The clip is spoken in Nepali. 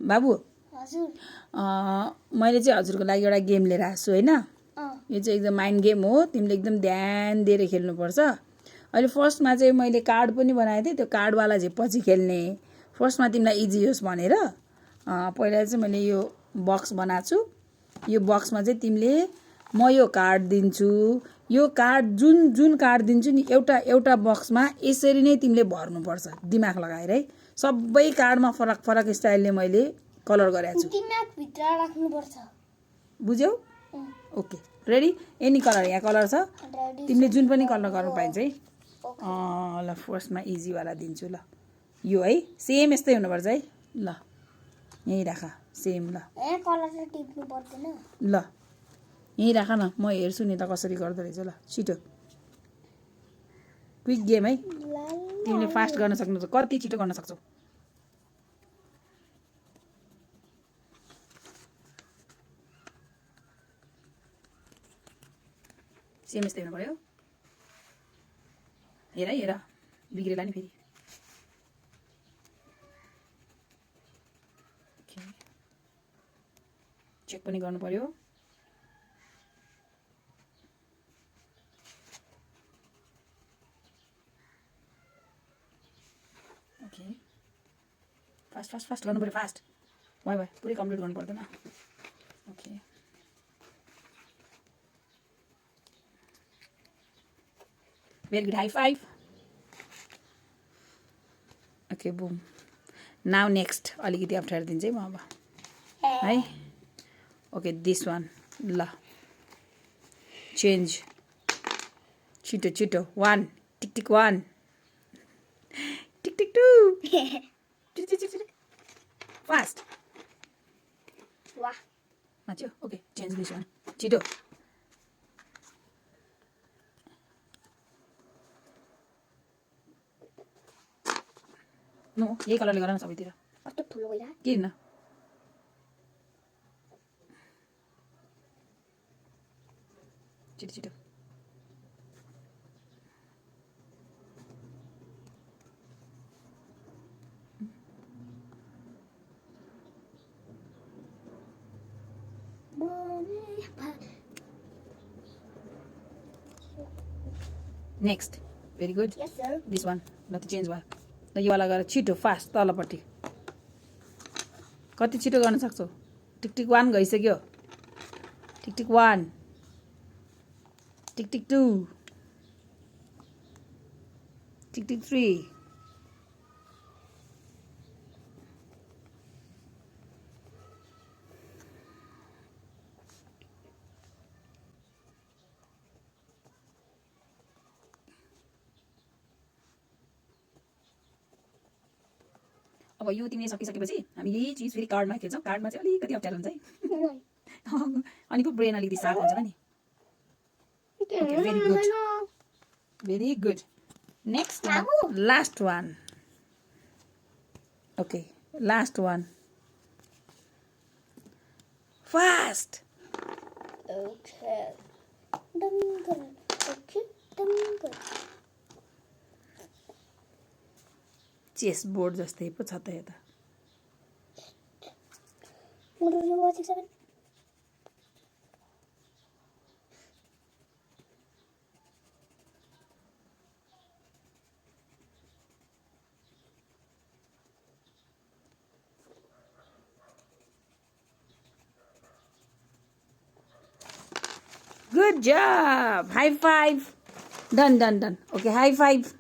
बाबु हजुर मैले चाहिँ हजुरको लागि एउटा गेम लिएर आएको छु होइन यो चाहिँ एकदम माइन्ड गेम हो तिमीले एकदम ध्यान दिएर खेल्नुपर्छ अहिले फर्स्टमा चाहिँ मैले कार्ड पनि बनाएको थिएँ त्यो कार्डवाला चाहिँ पछि खेल्ने फर्स्टमा तिमीलाई इजी होस् भनेर पहिला चाहिँ मैले यो बक्स बनाएको छु यो बक्समा चाहिँ तिमीले म यो कार्ड दिन्छु यो कार्ड जुन कार्ड दिन्छु नि एउटा एउटा बक्समा यसरी नै तिमीले भर्नुपर्छ दिमाग लगाएर है सबै कार्डमा फरक फरक स्टाइलले मैले कलर गरेको छु दिमाग भित्र राख्नुपर्छ बुझ्यौ ओके रेडी एनी कलर यहाँ कलर छ तिमीले जुन पनि कलर गर्नु पाइन्छ है ल फर्स्टमा इजीवाला दिन्छु ल यो है सेम यस्तै हुनुपर्छ है ल यहीँ राख सेम ल ए कलर चाहिँ टिप्नु पर्दैन ल यहीँ राख न म हेर्छु नि त कसरी गर्दो रहेछ ल छिटो क्विक गेम है तिमीले फास्ट गर्न सक्नु कति छिटो गर्न सक्छौ सेम यस्तै हुनु पर्यो हेर हेर बिग्रेला नि फेरि चेक पनि गर्नु पर्यो ओके फास्ट फास्ट फास्ट गर्नु पर्यो फास्ट भयो भयो पुरै कम्प्लिट गर्नु पर्दैन okay very good high five okay boom now next अलिकति अप्ठ्यारो दिन्छु है म अब है ओके दिस वान ल चेन्ज छिटो छिटो वान टिक टिक वान टिक टिक टू फास्ट वाह माथि ओके चेन्ज दिस वान छिटो नो यही कलरले गर न सबैतिर कस्तो ठुलो गइरा किन छिटो छिटो next very good yes sir this one ल त चेन्ज भयो ल योवाला गरेर छिटो फास्ट तलपट्टि कति छिटो गर्न सक्छौ टिक टिक वान गइसक्यो टिक टिक वान टिक tick two tick tick three अब यो तिमीले सकिसकेपछि हामी यही चिज फेरि कार्डमा खेल्छौँ कार्डमा चाहिँ अलिकति अप्ठ्यारो हुन्छ है अनि पो ब्रेन अलिकति सार्प हुन्छ नि okay very good next last one okay last one fast okay डम चेस बोर्ड जस्तै पो छ त यता Good job. High five. Done, done, done. Okay, high five.